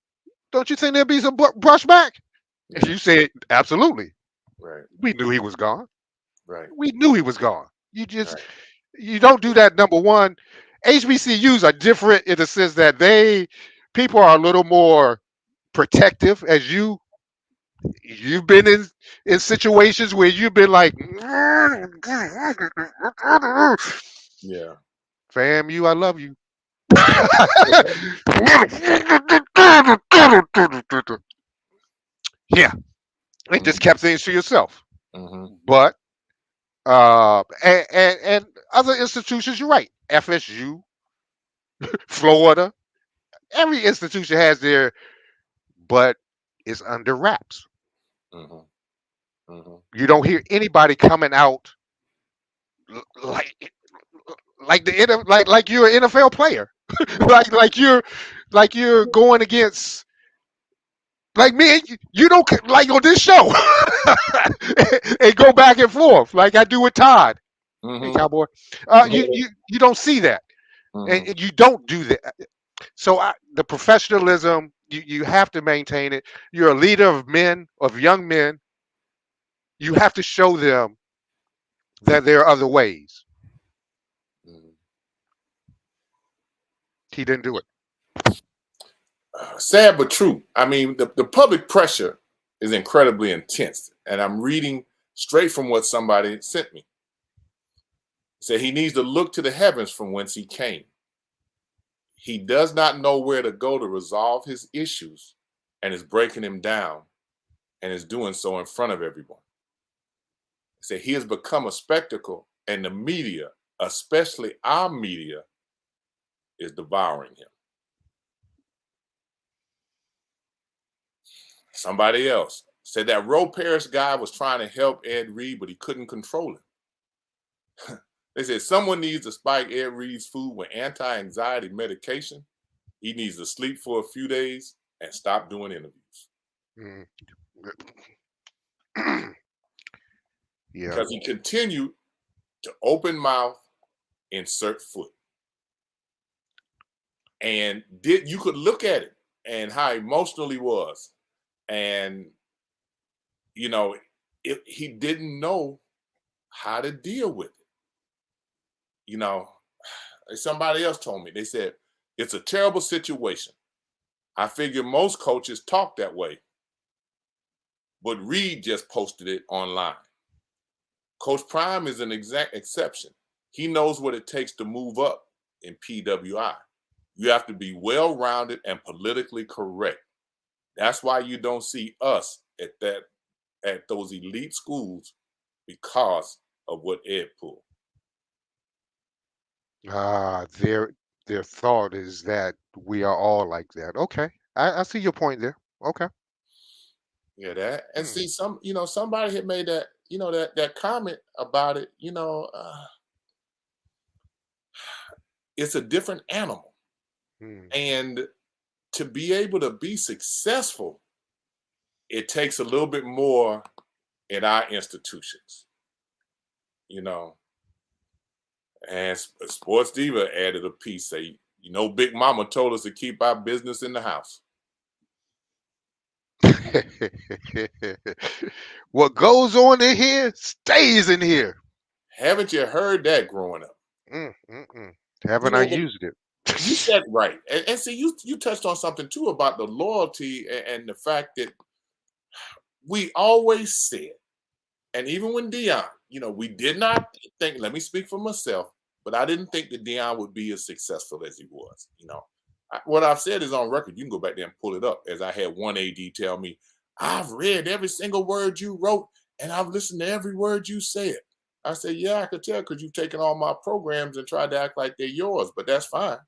"Don't you think there'll be some brushback?" And you said, "Absolutely." Right. We knew he was gone. Right. We knew he was gone. You don't do that. Number one, HBCUs are different in the sense that people are a little more protective. As you've been in situations where you've been like, Yeah. fam, I love you. Yeah, and just kept things to yourself. But and other institutions, you're right. FSU, Florida, every institution has their, but it's under wraps. You don't hear anybody coming out like like you're an NFL player, like you're going against like me. You don't like on this show and go back and forth like I do with Todd. Hey, cowboy, you don't see that, and you don't do that. So the professionalism, you have to maintain it. You're a leader of young men. You have to show them that there are other ways. He didn't do it. Sad but true. I mean, the public pressure is incredibly intense, and I'm reading straight from what somebody sent me. Said he needs to look to the heavens from whence he came. He does not know where to go to resolve his issues, and is breaking him down, and is doing so in front of everyone. Said he has become a spectacle, and the media, especially our media, is devouring him. Somebody else said that Roe Parrish guy was trying to help Ed Reed, but he couldn't control him. They said someone needs to spike Ed Reed's food with anti-anxiety medication. He needs to sleep for a few days and stop doing interviews. Yeah. Because he continued to open mouth, insert foot. And you could look at it and how emotional he was. And, he didn't know how to deal with it. Somebody else told me, they said, it's a terrible situation. I figure most coaches talk that way. But Reed just posted it online. Coach Prime is an exact exception. He knows what it takes to move up in PWI. You have to be well-rounded and politically correct. That's why you don't see us at those elite schools, because of what Ed pulled. Their thought is that we are all like that. Okay, I see your point there. Okay. Yeah, that. And see, somebody had made that, that comment about it. It's a different animal, and to be able to be successful, it takes a little bit more in our institutions, And Sports Diva added a piece, say, Big Mama told us to keep our business in the house. What goes on in here stays in here. Haven't you heard that growing up? Haven't I used it? You said right. And see, you touched on something too about the loyalty and the fact that we always said, and even when Deion, we did not think, let me speak for myself, but I didn't think that Deion would be as successful as he was. What I've said is on record. You can go back there and pull it up. As I had one AD tell me, I've read every single word you wrote, and I've listened to every word you said. I said, yeah, I could tell because you've taken all my programs and tried to act like they're yours, but that's fine.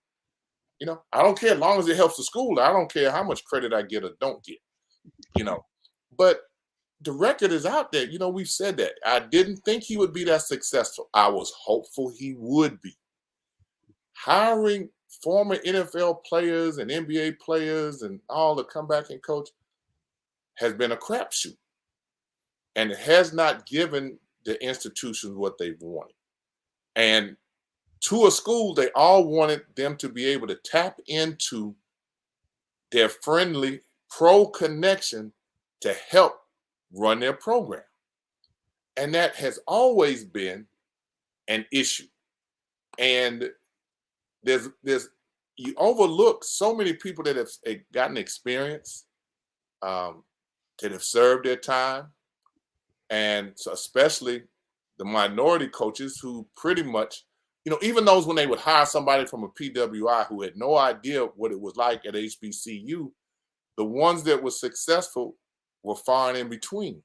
I don't care as long as it helps the school. I don't care how much credit I get or don't get. But the record is out there. We've said that. I didn't think he would be that successful. I was hopeful he would be. Hiring former NFL players and NBA players and all to come back and coach has been a crapshoot. And it has not given the institutions what they've wanted. And to a school, they all wanted them to be able to tap into their friendly pro connection to help run their program. And that has always been an issue. And there's you overlook so many people that have gotten experience, that have served their time, and so especially the minority coaches who pretty much, even those when they would hire somebody from a PWI who had no idea what it was like at HBCU, the ones that were successful were far and in between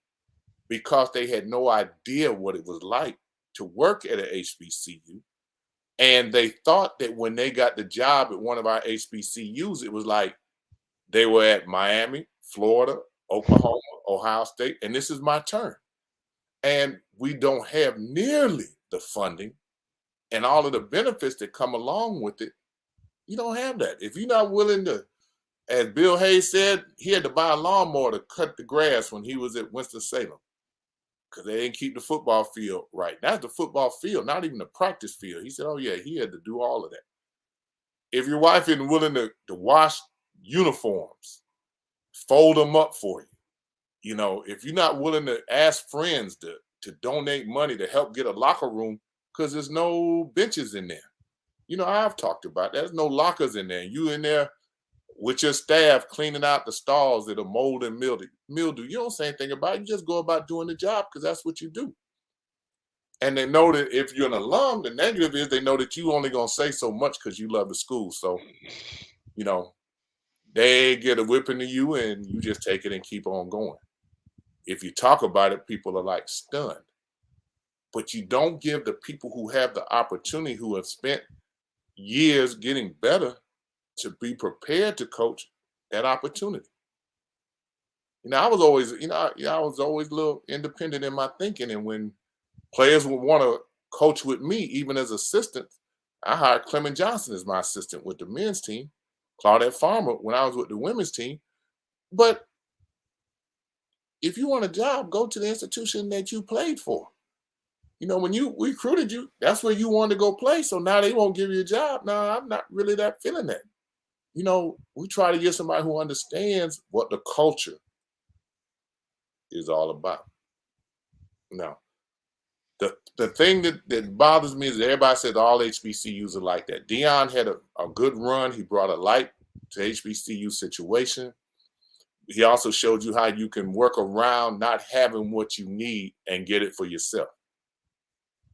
because they had no idea what it was like to work at an HBCU. And they thought that when they got the job at one of our HBCUs, it was like they were at Miami, Florida, Oklahoma, Ohio State, and this is my turn. And we don't have nearly the funding and all of the benefits that come along with it. You don't have that. If you're not willing to, as Bill Hayes said, he had to buy a lawnmower to cut the grass when he was at Winston-Salem because they didn't keep the football field right. That's the football field, not even the practice field. He said, oh, yeah, he had to do all of that. If your wife isn't willing to wash uniforms, fold them up for you, if you're not willing to ask friends to donate money to help get a locker room because there's no benches in there. I've talked about that. There's no lockers in there. You in there with your staff cleaning out the stalls that are mold and mildew. You don't say anything about it. You just go about doing the job because that's what you do. And they know that if you're an alum, the negative is they know that you only going to say so much because you love the school. So, they get a whipping to you and you just take it and keep on going. If you talk about it, people are like stunned. But you don't give the people who have the opportunity, who have spent years getting better, to be prepared to coach, that opportunity. I was always, I was always a little independent in my thinking. And when players would want to coach with me, even as assistants, I hired Clement Johnson as my assistant with the men's team, Claudette Farmer when I was with the women's team. But if you want a job, go to the institution that you played for. When you recruited you, that's where you wanted to go play. So now they won't give you a job. No, I'm not really that feeling that. We try to get somebody who understands what the culture is all about. Now, the thing that bothers me is that everybody says all HBCUs are like that. Deion had a good run. He brought a light to HBCU situation. He also showed you how you can work around not having what you need and get it for yourself.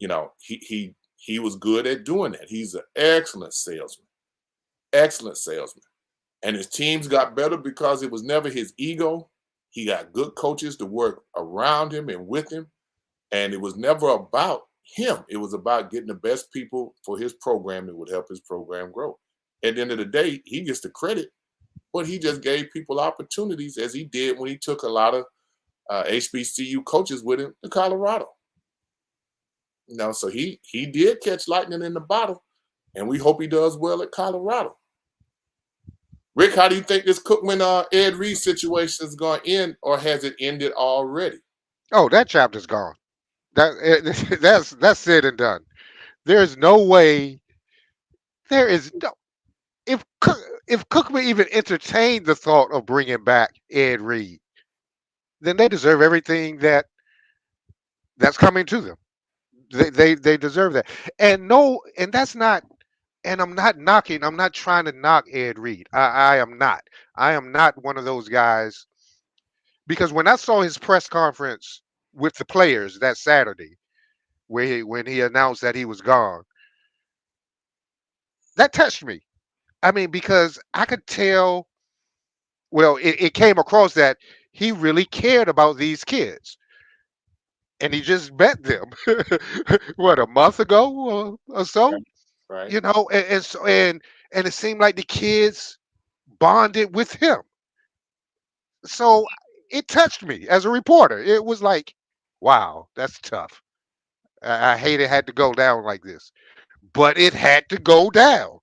He was good at doing that. He's an excellent salesman. And his teams got better because it was never his ego. He got good coaches to work around him and with him. And it was never about him. It was about getting the best people for his program that would help his program grow. At the end of the day, he gets the credit, but he just gave people opportunities, as he did when he took a lot of HBCU coaches with him to Colorado. So he did catch lightning in the bottle, and we hope he does well at Colorado. Rick, how do you think this Cookman Ed Reed situation is going to end, or has it ended already? Oh, that chapter's gone. That's said and done. There's no way. There is no. If Cookman even entertained the thought of bringing back Ed Reed, then they deserve everything that's coming to them. They deserve that. And that's not. And I'm not knocking. I'm not trying to knock Ed Reed. I am not. I am not one of those guys. Because when I saw his press conference with the players that Saturday, when he announced that he was gone, that touched me. I mean, because I could tell. Well, it came across that he really cared about these kids, and he just met them. What, a month ago or so? Right. And and it seemed like the kids bonded with him. So it touched me as a reporter. It was like, wow, that's tough. I hate it had to go down like this, but it had to go down.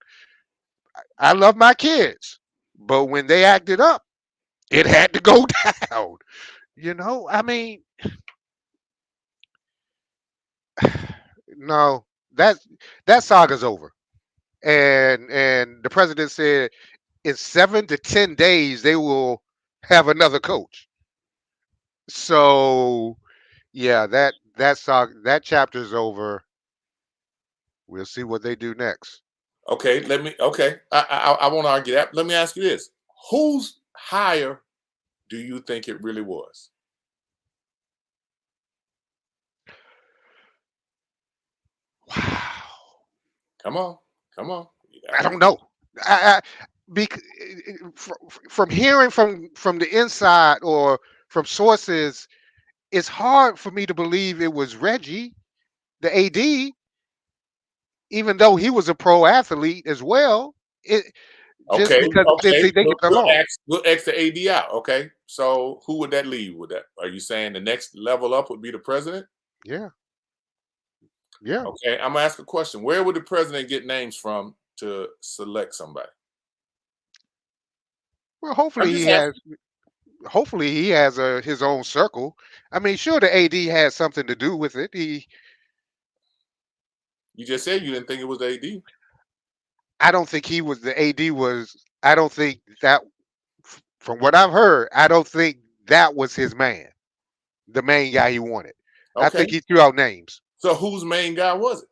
I love my kids, but when they acted up, it had to go down. I mean, no, that saga's over. And the president said in 7 to 10 days they will have another coach. So yeah, that saga, that chapter's over. We'll see what they do next. Okay, I won't argue that. Let me ask you this: whose hire do you think it really was? Wow. Come on. I don't know. Bec- from hearing from the inside or from sources, it's hard for me to believe it was Reggie, the AD, even though he was a pro athlete as well. Just Okay, because okay. they get along. We'll X the AD out. Okay, so who would that leave with that? Are you saying the next level up would be the president? Yeah. Okay, I'm gonna ask a question. Where would the president get names from to select somebody? Well, I'm hopefully just he has. asking. Hopefully he has his own circle. I mean, sure, the AD has something to do with it. You just said you didn't think it was the AD. I don't think he was the AD was. I don't think that. From what I've heard, I don't think that was his man, the main guy he wanted. I Okay, think he threw out names. so whose main guy was it?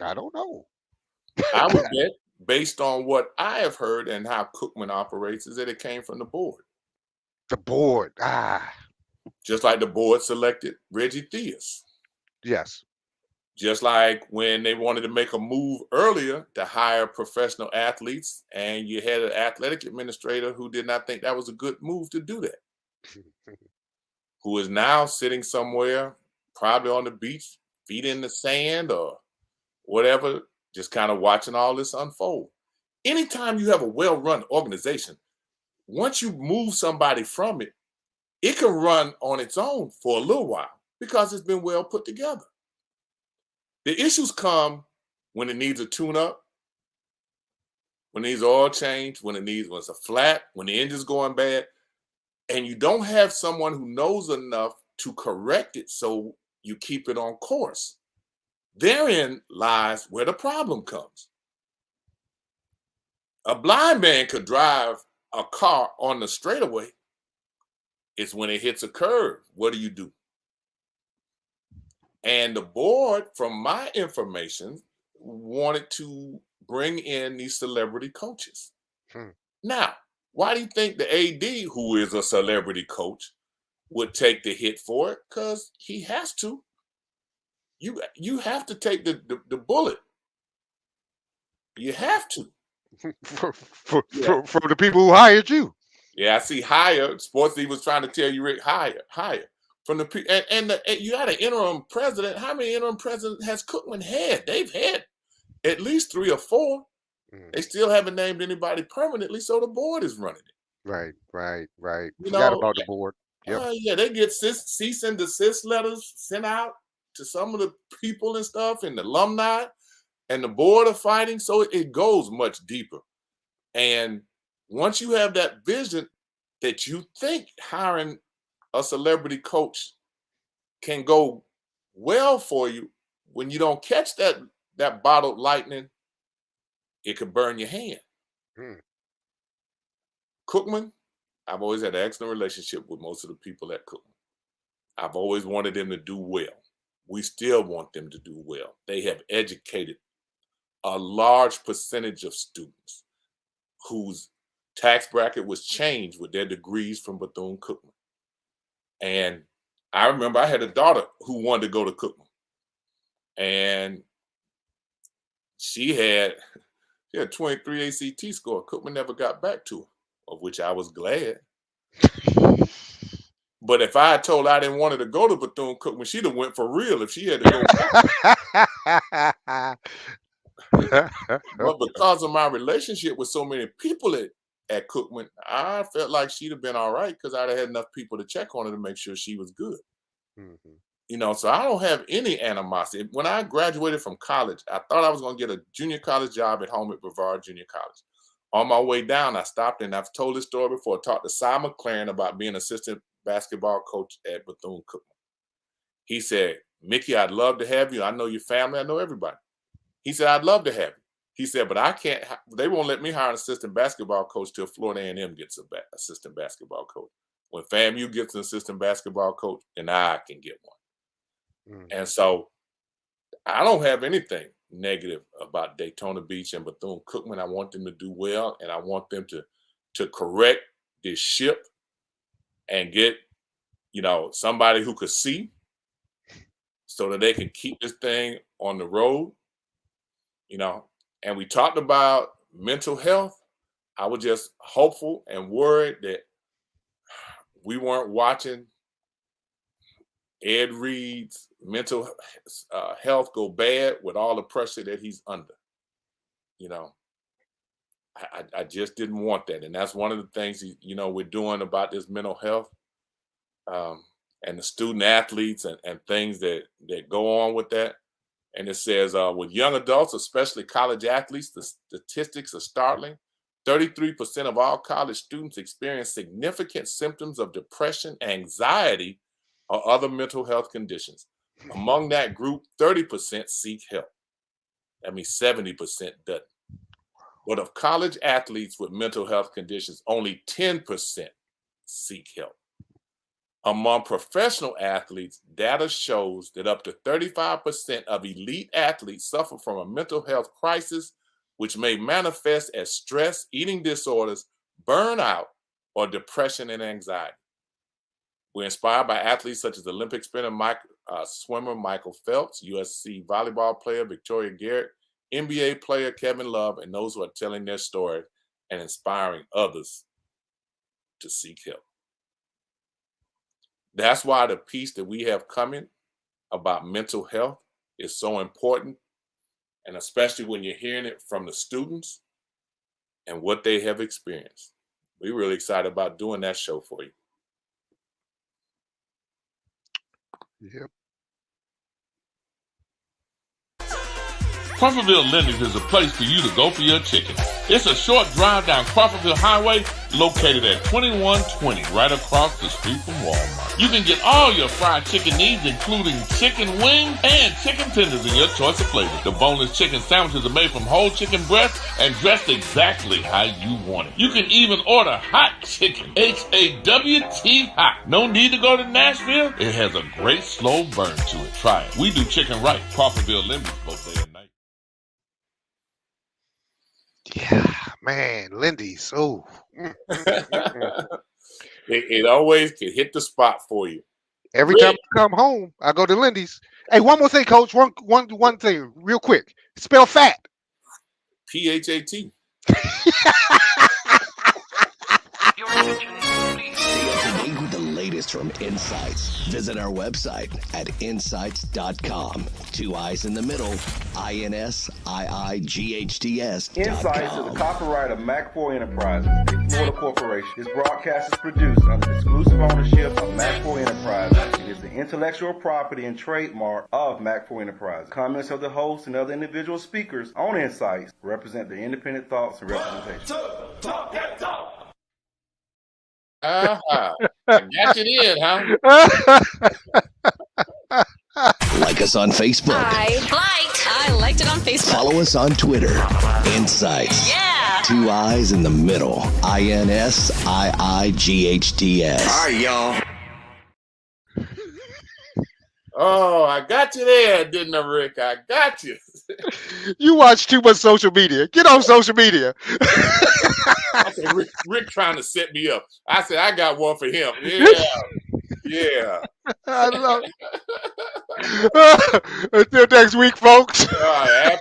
I don't know. I would bet, based on what I have heard and how Cookman operates, is that it came from the board. The board. Just like the board selected Reggie Theus. Yes. Just like when they wanted to make a move earlier to hire professional athletes, and you had an athletic administrator who did not think that was a good move to do that, who is now sitting somewhere, probably on the beach, feet in the sand or whatever, just kind of watching all this unfold. Anytime you have a well-run organization, once you move somebody from it, it can run on its own for a little while because it's been well put together. The issues come when it needs a tune-up, when it needs oil change, when it's a flat, when the engine's going bad, and you don't have someone who knows enough to correct it so you keep it on course. Therein lies where the problem comes. A blind man could drive a car on the straightaway. It's when it hits a curve. What do? And the board, from my information, wanted to bring in these celebrity coaches. Now, why do you think the AD, who is a celebrity coach, would take the hit for it? Because he has to. You have to take the bullet. You have to. For the people who hired you. Yeah, I see hire. Sportsy was trying to tell you, Rick, hire. From the and you had an interim president. How many interim presidents has Cookman had? They've had at least 3 or 4. They still haven't named anybody permanently, so the board is running it. Right. You Forgot know, about the board. Yep. Yeah, they get cease and desist letters sent out to some of the people and stuff, and the alumni, and the board are fighting. So it goes much deeper. And once you have that vision that you think hiring a celebrity coach can go well for you, when you don't catch that bottled lightning, it could burn your hand. Cookman, I've always had an excellent relationship with most of the people at Cookman. I've always wanted them to do well. We still want them to do well. They have educated a large percentage of students whose tax bracket was changed with their degrees from Bethune-Cookman. And I remember I had a daughter who wanted to go to Cookman. And she had 23 ACT score. Cookman never got back to her, of which I was glad. But if I had told her I didn't want her to go to Bethune-Cookman, she'd have went for real if she had to go back. But because of my relationship with so many people at Cookman, I felt like she'd have been all right because I'd have had enough people to check on her to make sure she was good. So I don't have any animosity. When I graduated from college, I thought I was going to get a junior college job at home at Brevard Junior College. On my way down, I stopped, and I've told this story before. I talked to Cy McLaren about being assistant basketball coach at Bethune-Cookman. He said, Mickey, I'd love to have you. I know your family. I know everybody. He said, I'd love to have you. He said, but I can't. They won't let me hire an assistant basketball coach till Florida A&M gets an assistant basketball coach. When FAMU gets an assistant basketball coach, then I can get one. And so I don't have anything negative about Daytona Beach and Bethune-Cookman. I want them to do well, and I want them to correct this ship and get, somebody who could see so that they can keep this thing on the road, And we talked about mental health. I was just hopeful and worried that we weren't watching Ed Reed's mental health go bad with all the pressure that he's under. I just didn't want that. And that's one of the things, we're doing about this mental health and the student athletes and things that go on with that. And it says, with young adults, especially college athletes, the statistics are startling. 33% of all college students experience significant symptoms of depression, anxiety, or other mental health conditions. Among that group, 30% seek help. That means 70% doesn't. But of college athletes with mental health conditions, only 10% seek help. Among professional athletes, data shows that up to 35% of elite athletes suffer from a mental health crisis, which may manifest as stress, eating disorders, burnout, or depression and anxiety. We're inspired by athletes such as Olympic swimmer Michael Phelps, USC volleyball player Victoria Garrett, NBA player Kevin Love, and those who are telling their story and inspiring others to seek help. That's why the piece that we have coming about mental health is so important, and especially when you're hearing it from the students and what they have experienced. We're really excited about doing that show for you. Yep. Crawfordville Lindy's is a place for you to go for your chicken. It's a short drive down Crawfordville Highway, located at 2120, right across the street from Walmart. You can get all your fried chicken needs, including chicken wings and chicken tenders in your choice of flavors. The boneless chicken sandwiches are made from whole chicken breast and dressed exactly how you want it. You can even order hot chicken, H-A-W-T hot. No need to go to Nashville. It has a great slow burn to it. Try it. We do chicken right. Crawfordville Lindy's both day and night. Yeah, man, Lindy's. Oh, It always can hit the spot for you. Every time I come home, I go to Lindy's. Hey, one more thing, Coach. One thing, real quick. Spell fat. P-H-A-T. With the latest from Insights, visit our website at insights.com. 2 I's in the middle, INSiiGHTS. Insights is the copyright of Mac4 Enterprises, a Florida corporation. This broadcast is produced under the exclusive ownership of Mac4 Enterprises. It is the intellectual property and trademark of Mac4 Enterprises. Comments of the host and other individual speakers on Insights represent their independent thoughts and representation. I got it in, huh? Like us on Facebook. I liked it on Facebook. Follow us on Twitter. Insights. Yeah. 2 I's in the middle. INSiiGHTS. All right, y'all. Oh, I got you there, didn't I, Rick? I got you. You watch too much social media. Get on social media. I said, Rick trying to set me up. I said, I got one for him. Yeah. Yeah. I love it. Until next week, folks. All right.